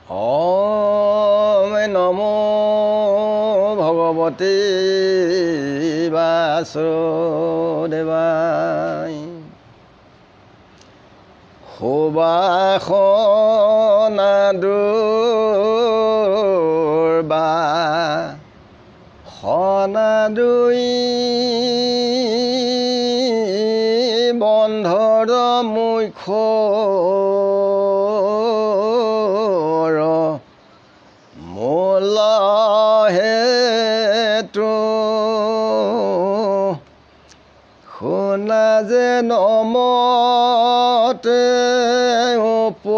ॐ नमो भगवते वासुदेवाय। সুবাসনা দুৰ্বা সনা দুই বন্ধৰ মুখৰ মূল হেতু শুনা যে নমতে উপজয়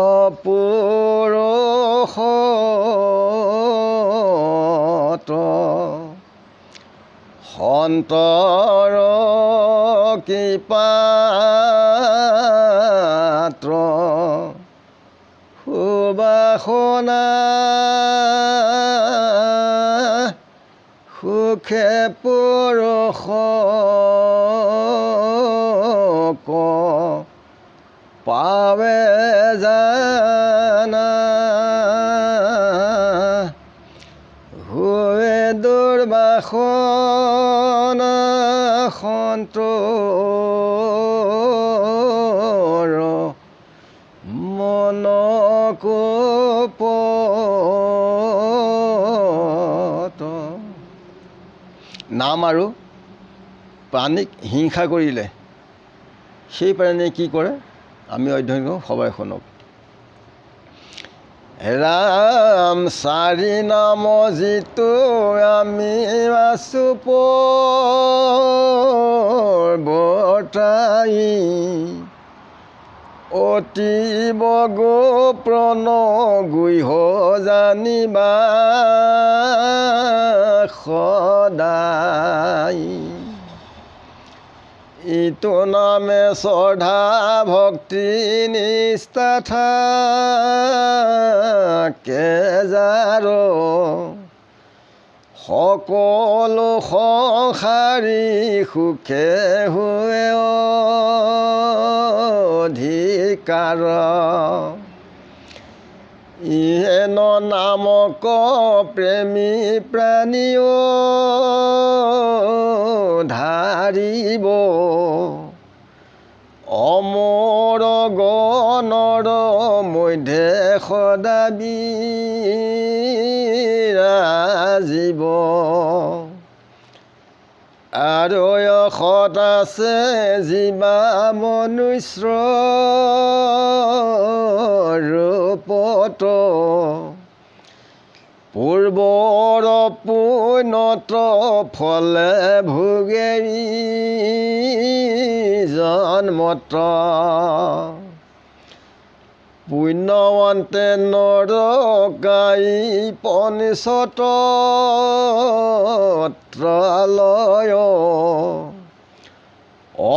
অপুৰুষত সন্তৰ কৃপাত্ৰ সুবাসনা সুখে পুৰুষক পাৱে জানা হুৱে দুৰ্বাসনা সন্তৰ মনকোপত। নাম আৰু প্ৰাণীক হিংসা কৰিলে সেই প্ৰাণীয়ে কি কৰে আমি অধ্যয়ন কৰোঁ, সবাই শুনক। ৰাম চাৰি নাম যিটো আমি আছো পৰ্বতাই অতীব গোপ্ৰণ গুহ জানিবা সদায়। ইটো নামে শ্ৰদ্ধা ভক্তি নিষ্ঠা থাকে যাৰ সকলো সংসাৰী সুখে হৈ অধিকাৰ। ইহেন নামক প্ৰেমী প্ৰাণীও ধাৰিব অমৰ গণৰ মধ্যে সদা বিৰাজিব। আৰু সত আছে জীৱা মনুষ্য ৰূপত পূৰ্বৰ পুণ্যত ফলে ভোগে জন্মত। পুণ্যৱন্তে নৰকাই পনিশত ত্ৰালয়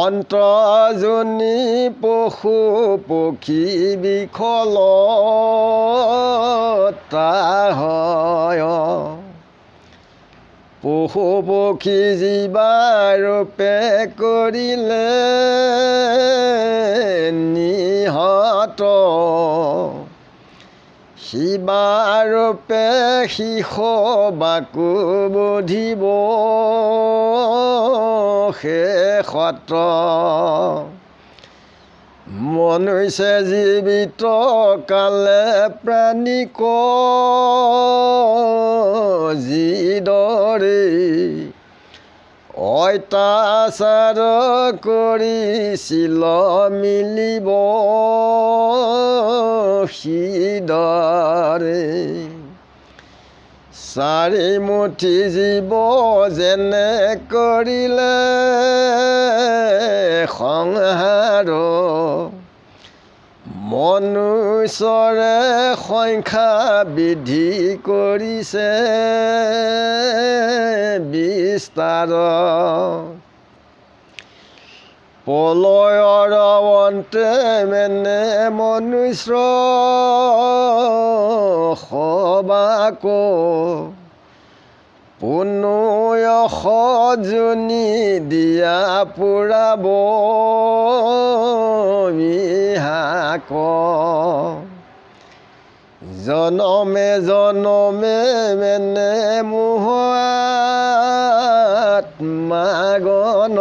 অন্তজনী পশু পক্ষী বিখল হয়। পশু পক্ষী জীৱাৰূপে কৰিলে নিহত শিৱাৰূপে শিষ বাকু বুধিব শেষত। মনুষ্য জীৱিত কালে প্ৰাণীক যিদৰে অত্যাচাৰ কৰিছিল মিলিব সিদৰে। চাৰি মুঠি জীৱ যেনে কৰিলে সংহাৰ মনুষ্যৰে সংখ্যা বৃদ্ধি কৰিছে বিস্তাৰ। প্ৰলয়ৰ অন্তে মেনে মনুষ্য সবাক পুনঃ জনী দিয়া পুৰাব থাক জনমে জনমে মেনে মোহ আত্মাগন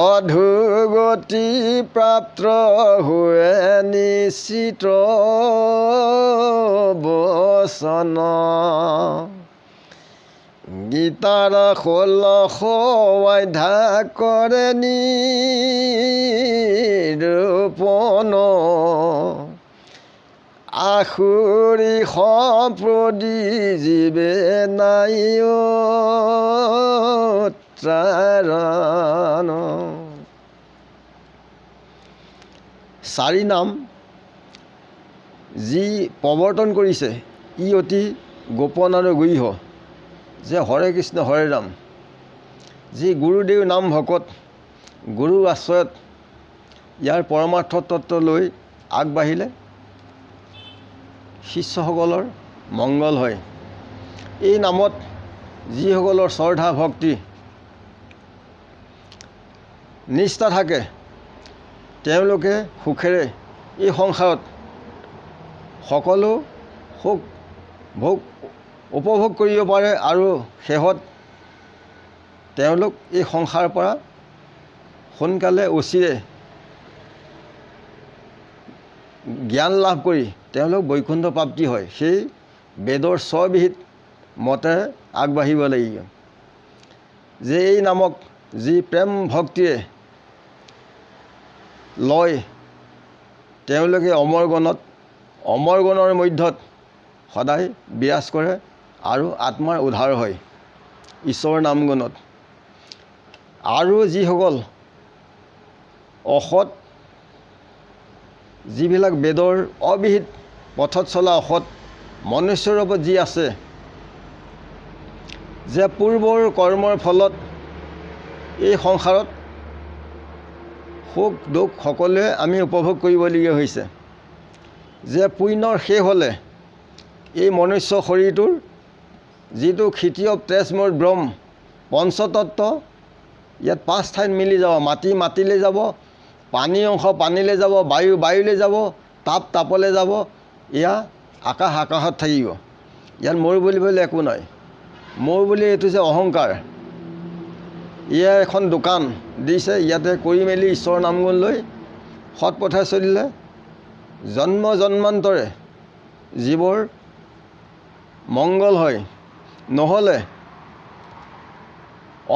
অধোগতি প্ৰাপ্ত হোৱে নিশ্চিত বচন গীতাৰ 16 অধ্যায় কৰে নিৰূপণ আখুৰি সম্প্ৰদি জীৱে নাই ত্ৰাৰণ। 4 নাম যি প্ৰৱৰ্তন কৰিছে ই অতি গোপন আৰু গূঢ় যে হৰে কৃষ্ণ হৰে ৰাম। যি গুৰুদেৱ নাম ভকত গুৰুৰ আশ্ৰয়ত ইয়াৰ পৰমাৰ্থ তত্ত্ব লৈ আগবাঢ়িলে শিষ্যসকলৰ মংগল হয়। এই নামত যিসকলৰ শ্ৰদ্ধা ভক্তি নিষ্ঠা থাকে তেওঁলোকে সুখেৰে এই সংসাৰত সকলো সুখ ভোগ উপভোগ কৰিব পাৰে আৰু শেষত তেওঁলোক এই সংসাৰৰ পৰা সোনকালে অচিৰে জ্ঞান লাভ কৰি তেওঁলোক বৈকুণ্ঠ প্ৰাপ্তি হয়। সেই বেদৰ স্ববিহিত মতেৰে আগবাঢ়িব লাগিব যে এই নামক যি প্ৰেম ভক্তিৰে লয় তেওঁলোকে অমৰগণৰ মধ্যত সদায় বিৰাজ কৰে আৰু আত্মাৰ উদ্ধাৰ হয় ঈশ্বৰৰ নামগুণত। আৰু যিসকল অসৎ যিবিলাক বেদৰ অবিহিত পথত চলা অসৎ মনুষ্যৰ ওপৰত যি আছে যে পূৰ্বৰ কৰ্মৰ ফলত এই সংসাৰত সুখ দুখ সকলোৱে আমি উপভোগ কৰিবলগীয়া হৈছে যে পুণ্যৰ শেষ হ'লে এই মনুষ্য শৰীৰটোৰ যিটো ক্ষিতীয় তেজমূৰ ব্ৰহ্ম পঞ্চতত্ত্ব ইয়াত 5 ঠাইত মিলি যাব। মাটি মাটিলৈ যাব, পানী অংশ পানীলৈ যাব, বায়ু বায়ুলৈ যাব, তাপ তাপলৈ যাব, এয়া আকাশ আকাশত থাকিব। ইয়াত মোৰ বুলিবলৈ একো নাই। মোৰ বুলি এইটো যে অহংকাৰ এয়া এখন দোকান দিছে ইয়াতে কৰি মেলি ঈশ্বৰৰ নামগুণ লৈ সৎ পথে চলিলে জন্ম জন্মান্তৰে জীৱৰ মংগল হয়। নহ'লে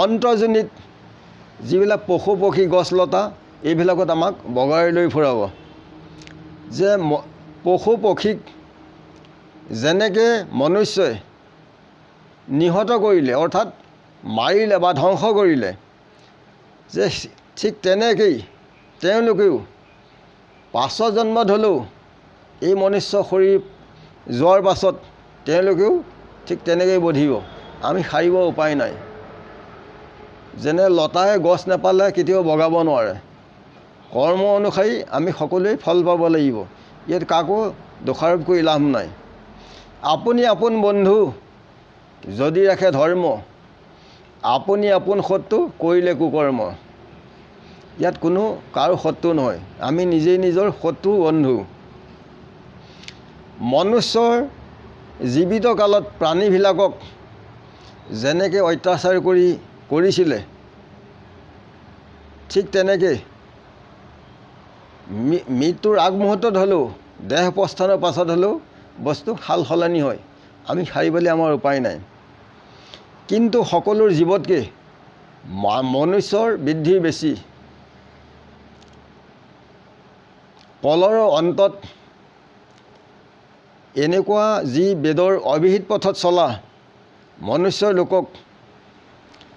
অন্তৰ্জনিত যিবিলাক পশু পক্ষী গছ লতা এইবিলাকত আমাক বগাই লৈ ফুৰাব। যে পশু পক্ষীক যেনেকৈ মনুষ্যই নিহত কৰিলে অৰ্থাৎ মাৰিলে বা ধ্বংস কৰিলে যে ঠিক তেনেকেই তেওঁলোকেও 5 জন্মত হ'লেও এই মনুষ্য শৰীৰ যোৱাৰ পাছত তেওঁলোকেও ঠিক তেনেকৈ বধিব। আমি সাৰিব উপায় নাই। যেনে লতাই গছ নাপালে কেতিয়াও বগাব নোৱাৰে। কৰ্ম অনুসৰি আমি সকলোৱে ফল পাব লাগিব। ইয়াত কাকো দোষাৰোপ কৰি লাভ নাই। আপুনি আপোন বন্ধু যদি ৰাখে ধৰ্ম আপুনি আপোন শত্ৰু কৰিলে কুকৰ্ম। ইয়াত কোনো কাৰো শত্ৰু নহয়, আমি নিজেই নিজৰ শত্ৰু বন্ধু। মনুষ্যৰ জীৱিত কালত প্ৰাণীবিলাকক যেনেকৈ অত্যাচাৰ কৰিছিলে ঠিক তেনেকৈ মৃত্যুৰ আগমুহূৰ্তত হ'লেও দেহ প্ৰস্থানৰ পাছত হ'লেও বস্তু সাল সলনি হয়। আমি সাৰিবলৈ আমাৰ উপায় নাই। কিন্তু সকলোৰ জীৱতকৈ মনুষ্যৰ বৃদ্ধি বেছি। কলৰ অন্তত এনেকুৱা যি বেদৰ অবিহিত পথত চলা মনুষ্যৰ লোকক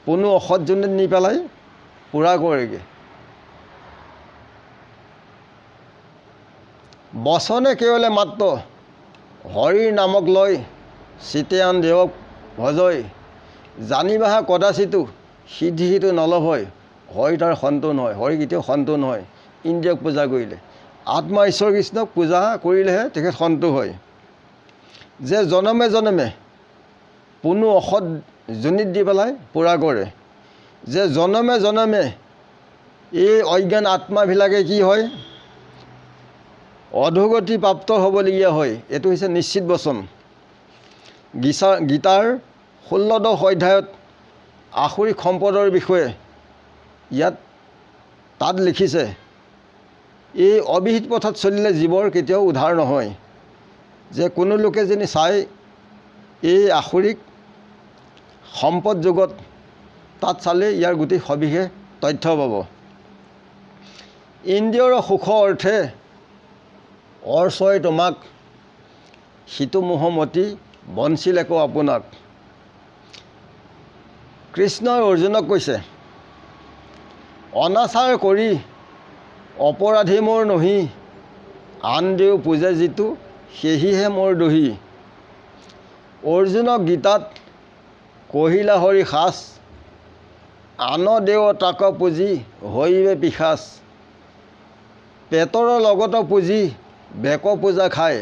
কোনো অসৎ জনীত নি পেলাই পূৰা কৰেগৈ। বচনে কেৱলে মাত্ৰ হৰিৰ নামক লয় চিতে আন দেৱক ভজয় জানিবাহা কদাচিতো সিদ্ধি সিটো নলভয়। হৰি তাৰ সন্তান হয়। হৰি কেতিয়াও সন্তান নহয়। ইন্দ্ৰিয়ক পূজা কৰিলে আত্মা ঈশ্বৰ কৃষ্ণক পূজা কৰিলেহে তেখেত সন্তুষ্ট হয়। যে জনমে জনমে কোনো অসৎ জনিত দি পেলাই পূৰা কৰে। যে জনমে জনমে এই অজ্ঞান আত্মাবিলাকে কি হয় অধোগতি প্ৰাপ্ত হ'বলগীয়া হয়। এইটো হৈছে নিশ্চিত বচন। গীতাৰ 16 অধ্যায়ত আসুৰিক সম্পদৰ বিষয়ে তাত লিখিছে, এই অবিহিত পথত চলিলে জীৱৰ কেতিয়াও উদ্ধাৰ নহয়। যে কোনো লোকে যদি চাই এই আসুৰিক সম্পদ যুগত, তাত চালে ইয়াৰ গোটেই সবিশেষ তথ্য পাব। ইন্দ্ৰিয়ৰ সুখৰ অৰ্থে অৰ্চয় তোমাক, সিটো মোহমতি বঞ্চিল একো আপোনাক। কৃষ্ণই অৰ্জুনক কৈছে, অনাচাৰ কৰি অপৰাধী মোৰ নহি, আন দেও পূজে যিটো সেহিহে মোৰ দহি। অৰ্জুনক গীতাত কহিলা হৰি সাচ, আন দেও তাক পুজি হৈবে পিশাচ। পেটৰ লগত পুজি বেক পূজা খায়।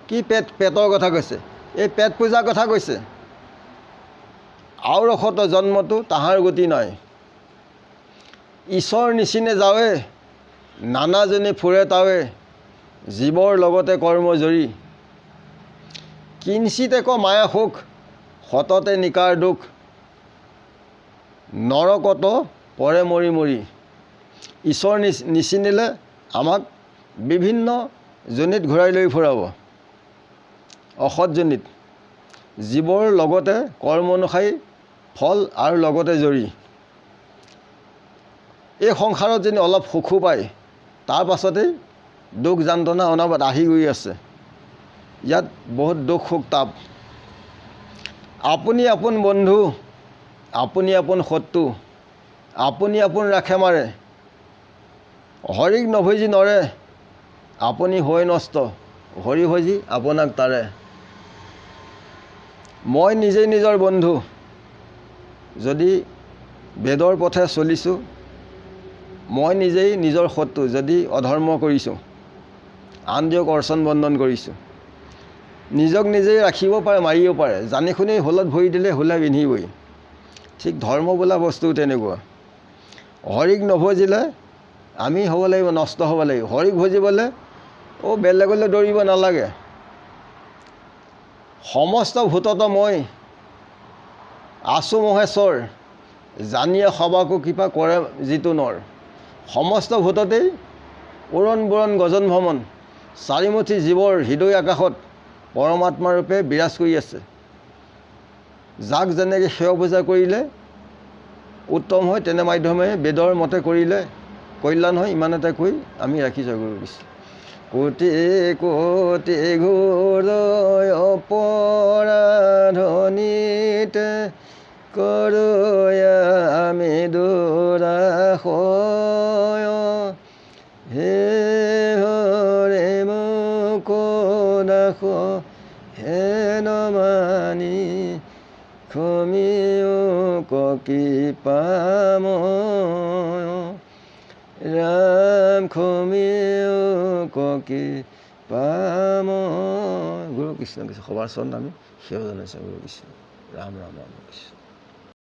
কি পেটৰ কথা কৈছে? এই পেট পূজাৰ কথা কৈছে। আৰু ৰখত জন্মটো তাহাৰ গতি নাই। ঈশ্বৰ নিচিনে যাৱে, নানাজনে ফুৰে তাৱে, জীৱৰ লগতে কৰ্ম জৰি। কিঞ্চিত এক মায়া সুখ, সততে নিকাৰ দুখ, নৰকত পৰে মৰি মৰি। ঈশ্বৰ নিচিনিলে আমাক বিভিন্ন জনিত ঘূৰাই লৈ ফুৰাব, অসৎ জনিত, জীৱৰ লগতে কৰ্ম অনুসায়ী ফল আৰু লগতে জৰি। এই সংসাৰত যদি অলপ সুখো পায়, তাৰ পাছতেই দুখ যন্ত্ৰণা অনাবাত আহি গৈ আছে। ইয়াত বহুত দুখ সুখ তাপ। আপুনি আপোন বন্ধু, আপুনি আপোন শত্ৰু, আপুনি আপোন ৰাখে মাৰে, হৰিক নভজি নৰে, আপুনি হৈ নষ্ট, হৰি ভজি আপোনাক তাৰে। মই নিজেই নিজৰ বন্ধু, যদি বেদৰ পথে চলিছোঁ। মই নিজেই নিজৰ শত্ৰু, যদি অধৰ্ম কৰিছোঁ, আন দিয়ক অৰ্চন বন্ধন কৰিছোঁ। নিজক নিজেই ৰাখিব পাৰে, মাৰিব পাৰে। জানি শুনি হোলত ভৰি দিলে হোলে পিন্ধিবই। ঠিক ধৰ্ম বোলা বস্তু তেনেকুৱা। হৰিক নভজিলে আমি হ'ব লাগিব, নষ্ট হ'ব লাগিব। হৰিক ভজিবলৈ বেলেগলৈ দৌৰিব নালাগে। সমস্ত ভূতত মই আছোঁ মহেশ্বৰ, জানিয়ে সবাকো কৃপা কৰে যিটো নৰ। সমস্ত ভূততেই উৰণ বুৰণ গজন ভ্ৰমণ, চাৰিমুঠি জীৱৰ হৃদয় আকাশত পৰমাত্মাৰূপে বিৰাজ কৰি আছে। যাক যেনেকৈ সেৱা পূজা কৰিলে উত্তম হয়, তেনে মাধ্যমে বেদৰ মতে কৰিলে কল্যাণ হয়। ইমানতে কৈ আমি ৰাখিছোঁ। গুৰু কৃষ্ণ। কোটি কোটি ঘোৰ অপৰাধনিতে, কৰোয়া আমি দুৰাশয়। হে হৰে মোক নাশ, হে নমানি ক্ষমিও কৃপাময়। ৰাম ক্ষমিও কৃপাময়। গুৰু কৃষ্ণ কৃষ্ণ। সবাৰ চৰণ আমি সেৱা জনাইছোঁ। গুৰু কৃষ্ণ। ৰাম ৰাম ৰাম কৃষ্ণ।